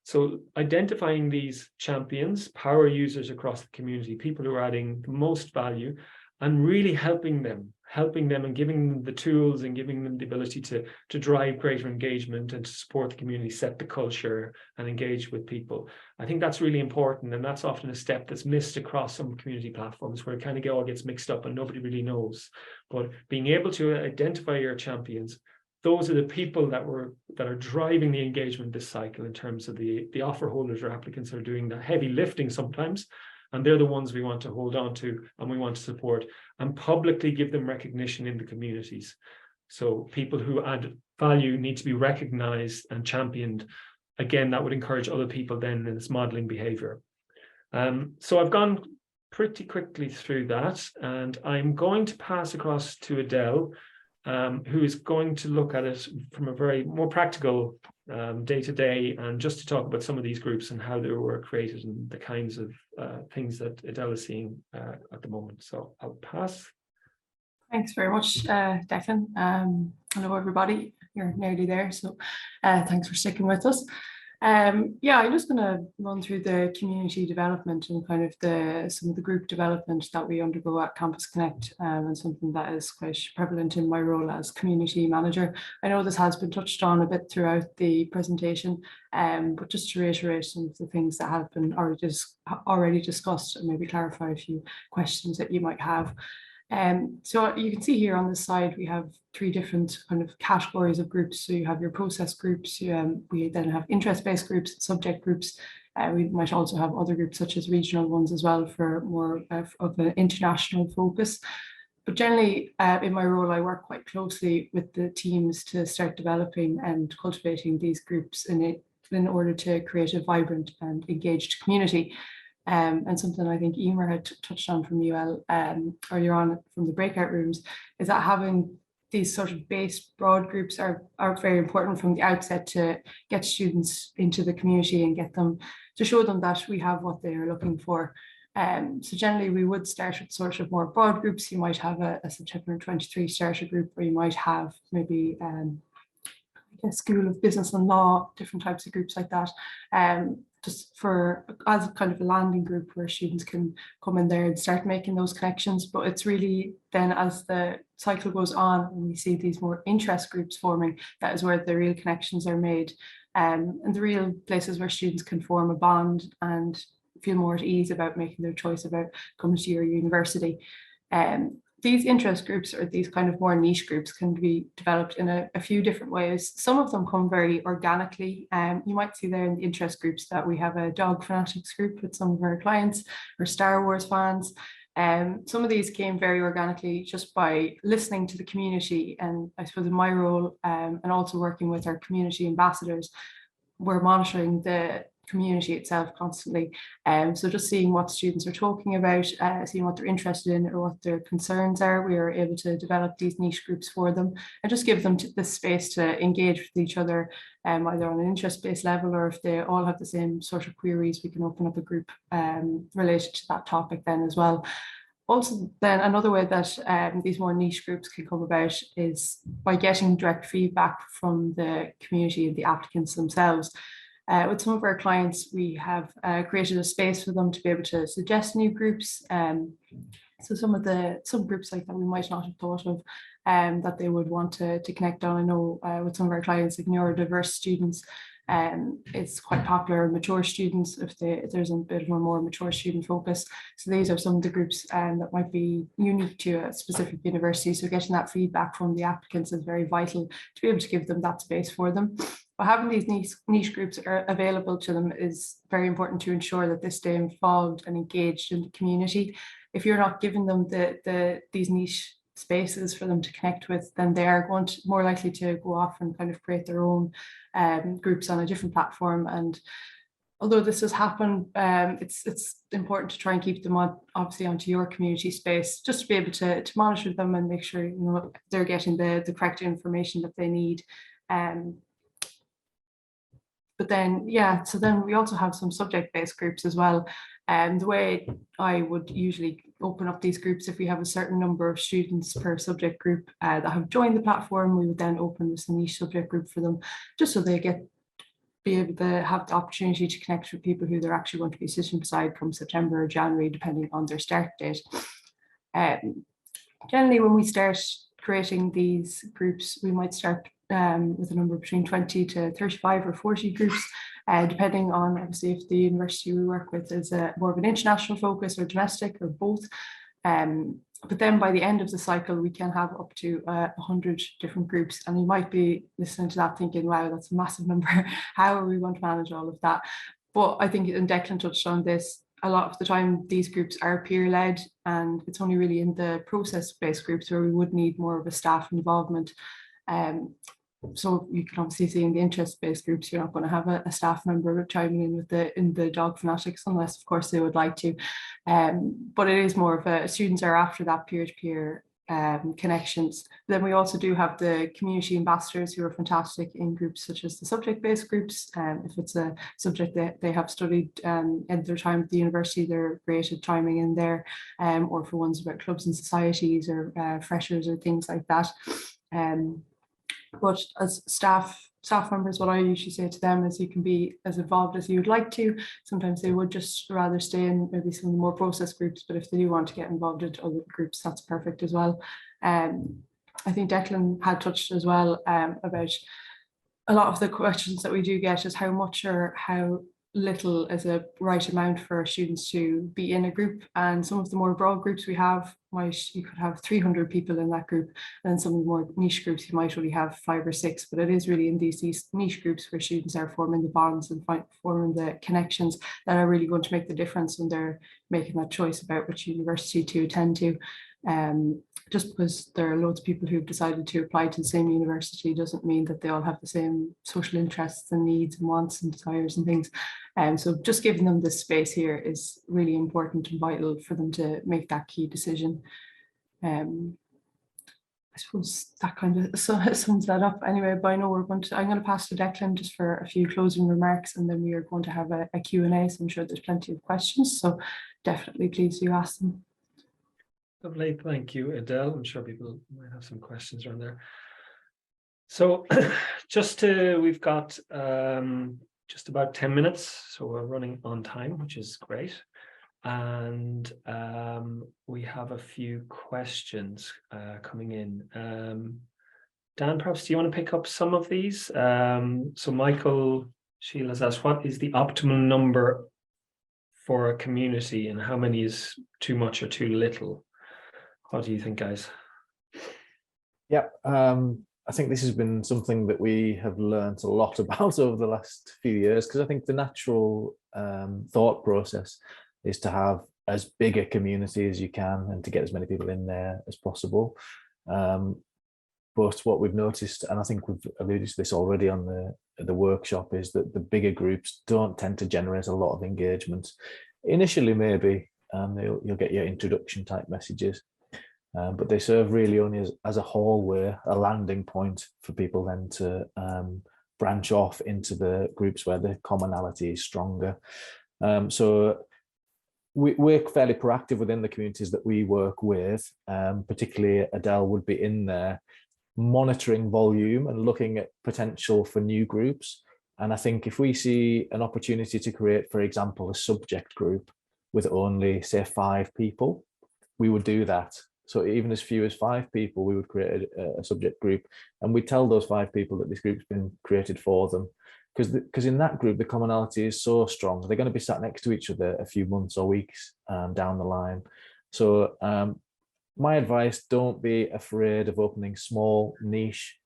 So identifying these champions, power users across the community, people who are adding the most value, and really helping them and giving them the tools and giving them the ability to drive greater engagement and to support the community, set the culture and engage with people. I think that's really important, and that's often a step that's missed across some community platforms, where it kind of all gets mixed up and nobody really knows. But being able to identify your champions, those are the people that are driving the engagement this cycle, in terms of the offer holders or applicants are doing the heavy lifting sometimes. And they're the ones we want to hold on to and we want to support, and publicly give them recognition in the communities. So people who add value need to be recognized and championed. Again, that would encourage other people then in this modeling behavior. So I've gone pretty quickly through that, and I'm going to pass across to Adele, who is going to look at it from a very more practical day-to-day, and just to talk about some of these groups and how they were created and the kinds of things that Adele is seeing at the moment. So I'll pass.
Thanks very much, Declan. Hello, everybody. You're nearly there, so thanks for sticking with us. Yeah, I'm just going to run through the community development and kind of some of the group development that we undergo at CampusConnect, and something that is quite prevalent in my role as community manager. I know this has been touched on a bit throughout the presentation, but just to reiterate some of the things that have been already discussed, and maybe clarify a few questions that you might have. So you can see here on this side, we have 3 different kind of categories of groups. So you have your process groups, we then have interest-based groups, subject groups. We might also have other groups such as regional ones as well, for more of an international focus. But generally, in my role, I work quite closely with the teams to start developing and cultivating these groups in order to create a vibrant and engaged community. And something I think Emer had touched on from UL earlier on from the breakout rooms, is that having these sort of base broad groups are very important from the outset to get students into the community and get them to show them that we have what they are looking for. So generally we would start with sort of more broad groups. You might have a September 23 starter group, or you might have maybe a School of Business and Law, different types of groups like that. Just as kind of a landing group where students can come in there and start making those connections. But it's really then, as the cycle goes on and we see these more interest groups forming, that is where the real connections are made, and the real places where students can form a bond and feel more at ease about making their choice about coming to your university. These interest groups, or these kind of more niche groups, can be developed in a few different ways. Some of them come very organically. You might see there in the interest groups that we have a dog fanatics group with some of our clients, or Star Wars fans. Some of these came very organically just by listening to the community, and I suppose in my role, and also working with our community ambassadors, we're monitoring the community itself constantly. So just seeing what students are talking about, seeing what they're interested in or what their concerns are, we are able to develop these niche groups for them and just give them the space to engage with each other, either on an interest-based level, or if they all have the same sort of queries, we can open up a group related to that topic then as well. Also, then another way that these more niche groups can come about is by getting direct feedback from the community and the applicants themselves. With some of our clients, we have created a space for them to be able to suggest new groups. So some groups like that we might not have thought of that they would want to connect on. I know with some of our clients, like neurodiverse students, it's quite popular in mature students if there's a bit of a more mature student focus. So these are some of the groups that might be unique to a specific university. So getting that feedback from the applicants is very vital to be able to give them that space for them. But having these niche groups are available to them is very important to ensure that they stay involved and engaged in the community. If you're not giving them these niche spaces for them to connect with, then they are more likely to go off and kind of create their own groups on a different platform. And although this has happened, it's important to try and keep them obviously onto your community space, just to be able to monitor them and make sure they're getting the correct information that they need. But then, so then we also have some subject-based groups as well. And the way I would usually open up these groups, if we have a certain number of students per subject group that have joined the platform, we would then open this niche subject group for them, just so they be able to have the opportunity to connect with people who they're actually going to be sitting beside come September or January, depending on their start date. Generally, when we start creating these groups, we might start with a number between 20 to 35 or 40 groups, depending on obviously if the university we work with is more of an international focus or domestic or both. But then by the end of the cycle, we can have up to 100 different groups. And you might be listening to that thinking, wow, that's a massive number. How are we going to manage all of that? But I think, and Declan touched on this, a lot of the time these groups are peer-led, and it's only really in the process-based groups where we would need more of a staff involvement. So you can obviously see in the interest-based groups, you're not going to have a staff member chiming in the dog fanatics, unless of course they would like to. But it is more of a students are after that peer-to-peer connections. Then we also do have the community ambassadors who are fantastic in groups such as the subject-based groups. If it's a subject that they have studied in their time at the university, they're great at chiming in there, or for ones about clubs and societies or freshers or things like that. But as staff members, what I usually say to them is you can be as involved as you would like to. Sometimes they would just rather stay in maybe some more process groups, but if they do want to get involved in other groups, that's perfect as well. I think Declan had touched as well about a lot of the questions that we do get is how much or how little is a right amount for students to be in a group. And some of the more broad groups we have, you could have 300 people in that group, and some of the more niche groups you might only have 5 or 6. But it is really in these niche groups where students are forming the bonds and forming the connections that are really going to make the difference when they're making that choice about which university to attend to. Just because there are loads of people who've decided to apply to the same university doesn't mean that they all have the same social interests and needs and wants and desires and things. So just giving them this space here is really important and vital for them to make that key decision. I suppose that kind of sums that up anyway, but I know I'm going to pass to Declan just for a few closing remarks, and then we are going to have a Q&A, so I'm sure there's plenty of questions, so definitely please do ask them.
Lovely, thank you, Adele. I'm sure people might have some questions around there. So we've got just about 10 minutes, so we're running on time, which is great. And we have a few questions coming in. Dan, perhaps do you want to pick up some of these? So Michael Sheila's asked, what is the optimum number for a community and how many is too much or too little? What do you think, guys?
Yeah, I think this has been something that we have learned a lot about over the last few years, because I think the natural thought process is to have as big a community as you can and to get as many people in there as possible. But what we've noticed, and I think we've alluded to this already on the workshop, is that the bigger groups don't tend to generate a lot of engagement. Initially, maybe you'll get your introduction type messages. But they serve really only as a hallway, a landing point for people then to branch off into the groups where the commonality is stronger. So we're fairly proactive within the communities that we work with, particularly Adele would be in there monitoring volume and looking at potential for new groups. And I think if we see an opportunity to create, for example, a subject group with only, say, 5 people, we would do that. So even as few as 5 people, we would create a subject group, and we tell those 5 people that this group's been created for them. Because in that group, the commonality is so strong. They're going to be sat next to each other a few months or weeks down the line. So my advice, don't be afraid of opening small niche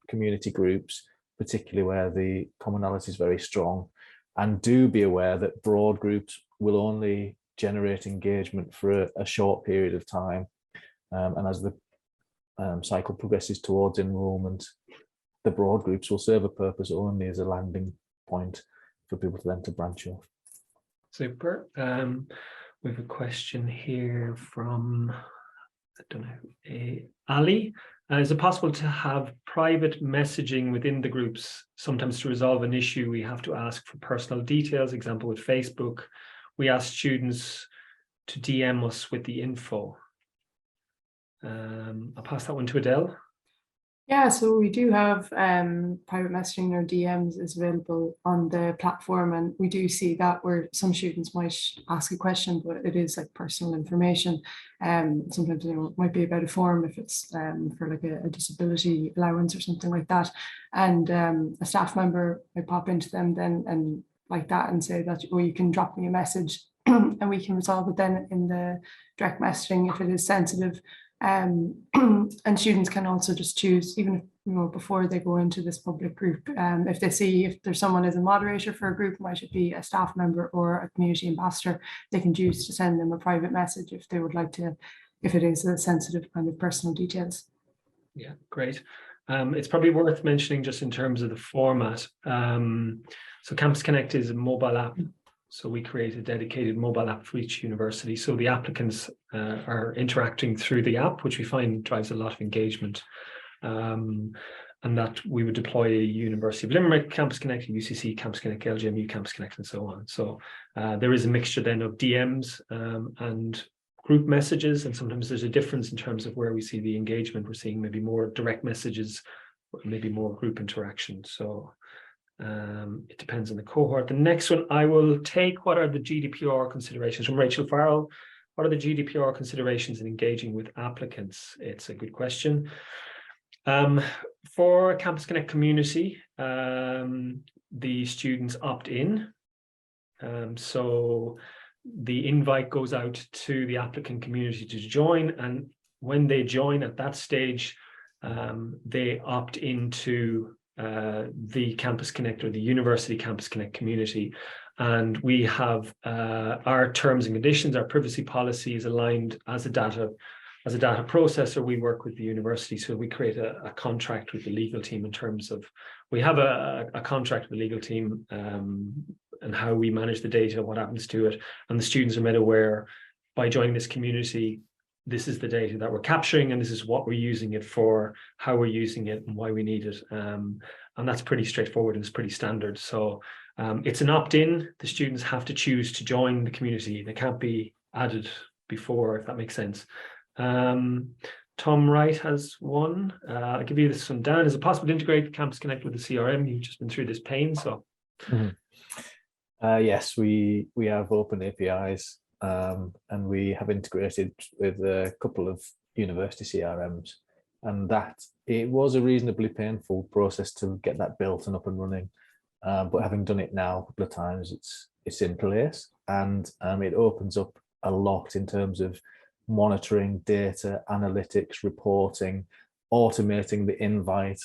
community groups, particularly where the commonality is very strong. And do be aware that broad groups will only generate engagement for a short period of time. And as the cycle progresses towards enrolment, the broad groups will serve a purpose only as a landing point for people to then to branch off.
Super. We have a question here from, I don't know, Ali. Is it possible to have private messaging within the groups? Sometimes to resolve an issue, we have to ask for personal details. Example with Facebook, we ask students to DM us with the info. I'll pass that one to Adele.
Yeah, so we do have private messaging or DMs is available on the platform, and we do see that where some students might ask a question, but it is like personal information. Sometimes, you know, it might be about a form if it's for like a disability allowance or something like that, and a staff member might pop into them then and like that and say that, oh, you can drop me a message and we can resolve it then in the direct messaging if it is sensitive. And students can also just choose, even if, you know, before they go into this public group, if they see if there's someone as a moderator for a group, might it be a staff member or a community ambassador, they can choose to send them a private message if they would like to, if it is a sensitive kind of personal details.
Yeah, great. It's probably worth mentioning just in terms of the format. So CampusConnect is a mobile app. So we create a dedicated mobile app for each university. So the applicants are interacting through the app, which we find drives a lot of engagement. And that we would deploy a University of Limerick CampusConnect, UCC CampusConnect, LGMU CampusConnect, and so on. So there is a mixture then of DMs and group messages. And sometimes there's a difference in terms of where we see the engagement. We're seeing maybe more direct messages, maybe more group interaction. So it depends on the cohort. The next one I will take, what are the GDPR considerations from Rachel Farrell? What are the GDPR considerations in engaging with applicants? It's a good question. For CampusConnect community, the students opt in. So the invite goes out to the applicant community to join, and when they join at that stage, they opt into the CampusConnect or the University CampusConnect community, and we have our terms and conditions, our privacy policy is aligned as a data processor. We work with the university, so we create a contract with the legal team in terms of, we have a contract with the legal team and how we manage the data, what happens to it, and the students are made aware by joining this community, this is the data that we're capturing and this is what we're using it for, how we're using it and why we need it. And that's pretty straightforward and it's pretty standard. So it's an opt-in. The students have to choose to join the community. They can't be added before, if that makes sense. Tom Wright has one. I'll give you this one down. Is it possible to integrate CampusConnect with the CRM? You've just been through this pain, so.
Yes, we have open APIs. And we have integrated with a couple of university CRMs, and that it was a reasonably painful process to get that built and up and running. But having done it now a couple of times, it's in place, and it opens up a lot in terms of monitoring data, analytics, reporting, automating the invite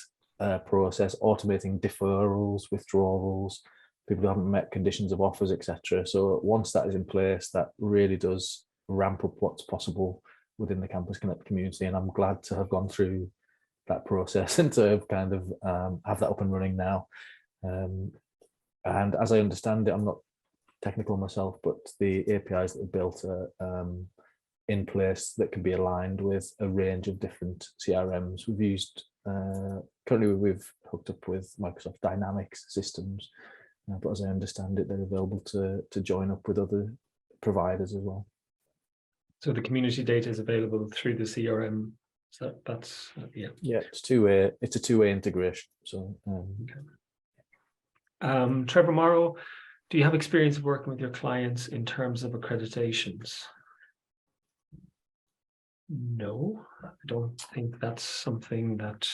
process, automating deferrals, withdrawals, people who haven't met conditions of offers, etc. So once that is in place, that really does ramp up what's possible within the CampusConnect community. And I'm glad to have gone through that process and to kind of have that up and running now. And as I understand it, I'm not technical myself, but the APIs that are built are in place that can be aligned with a range of different CRMs. We've used, currently we've hooked up with Microsoft Dynamics systems, but as I understand it, they're available to join up with other providers as well.
So the community data is available through the CRM. So that's yeah.
Yeah, it's two-way. It's a two-way integration. So.
Okay. Trevor Morrow, do you have experience of working with your clients in terms of accreditations? No, I don't think that's something that.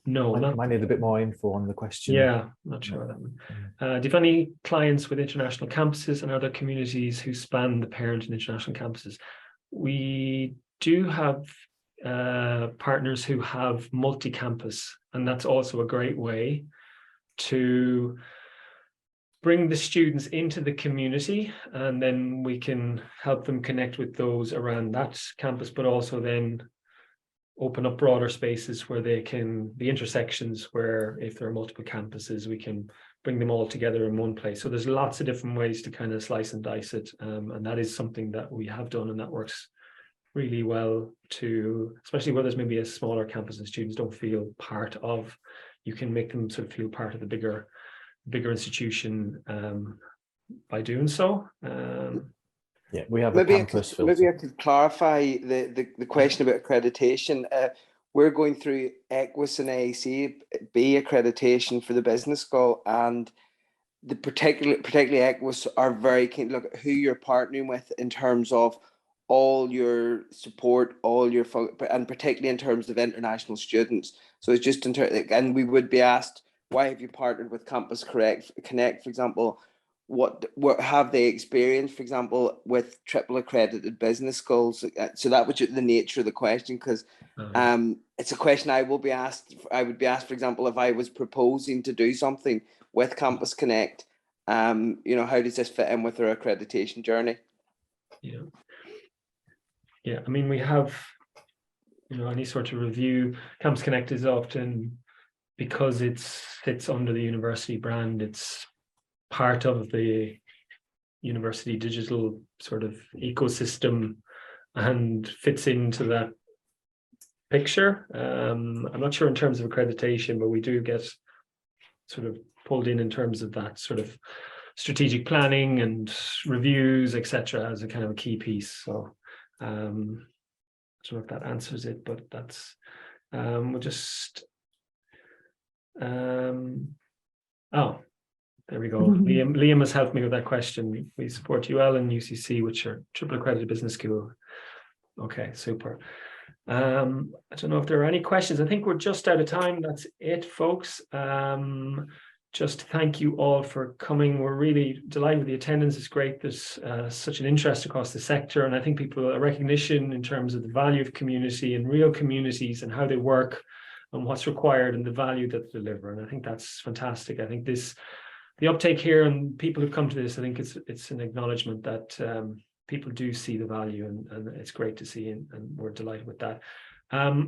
No,
might need a bit more info on the question.
Yeah, not sure that one. Do you have any clients with international campuses and other communities who span the parent and international campuses? We do have partners who have multi-campus, and that's also a great way to bring the students into the community, and then we can help them connect with those around that campus, but also then open up broader spaces where they can, the intersections where if there are multiple campuses, we can bring them all together in one place. So there's lots of different ways to kind of slice and dice it. And that is something that we have done, and that works really well to, especially where there's maybe a smaller campus and students don't feel part of, you can make them sort of feel part of the bigger institution by doing so.
Yeah, we have
maybe
a campus filter.
Maybe I could clarify the question about accreditation. We're going through EQUIS and AAC-B accreditation for the business school, and the particularly EQUIS are very keen to look at who you're partnering with in terms of all your support, and particularly in terms of international students. So it's just and we would be asked, why have you partnered with CampusConnect, for example? What have they experienced, for example, with triple accredited business schools? So that was the nature of the question, because it's a question I would be asked, for example, if I was proposing to do something with CampusConnect, how does this fit in with their accreditation journey?
Yeah, I mean, we have, any sort of review. CampusConnect is often, because it sits under the university brand, it's part of the university digital sort of ecosystem and fits into that picture. I'm not sure in terms of accreditation, but we do get sort of pulled in terms of that sort of strategic planning and reviews, etc., as a kind of a key piece. So I don't know if that answers it, but that's we'll just there we go. Liam has helped me with that question. We support UL and UCC, which are triple accredited business school. Okay, super. I don't know if there are any questions. I think we're just out of time. That's it, folks. Just thank you all for coming. We're really delighted with the attendance. It's great. There's such an interest across the sector, and I think people a recognition in terms of the value of community and real communities and how they work and what's required and the value that they deliver. And I think that's fantastic. I think the uptake here and people who've come to this, I think it's an acknowledgement that people do see the value, and it's great to see, and we're delighted with that.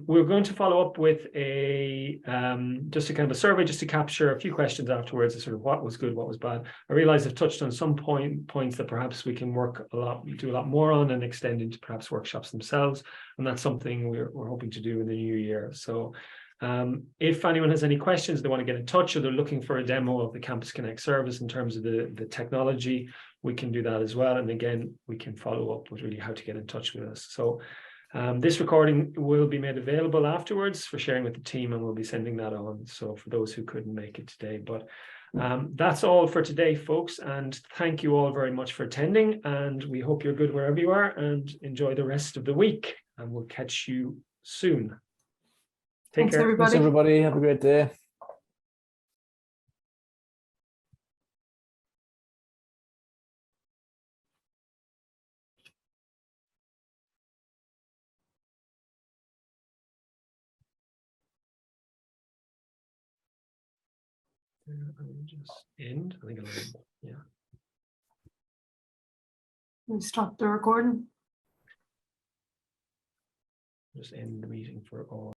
We're going to follow up with just a kind of a survey, just to capture a few questions afterwards, sort of what was good, what was bad. I realize I've touched on some points that perhaps we can do a lot more on and extend into perhaps workshops themselves, and that's something we're hoping to do in the new year. So if anyone has any questions, they want to get in touch, or they're looking for a demo of the CampusConnect service in terms of the technology, we can do that as well. And again, we can follow up with really how to get in touch with us. So this recording will be made available afterwards for sharing with the team, and we'll be sending that on. So for those who couldn't make it today, but that's all for today, folks. And thank you all very much for attending. And we hope you're good wherever you are, and enjoy the rest of the week. And we'll catch you soon. Take care.
Everybody.
Thanks, everybody. Have a great day.
I'll just end. I think I'll end. Yeah.
We stop the recording.
Just end the meeting for all.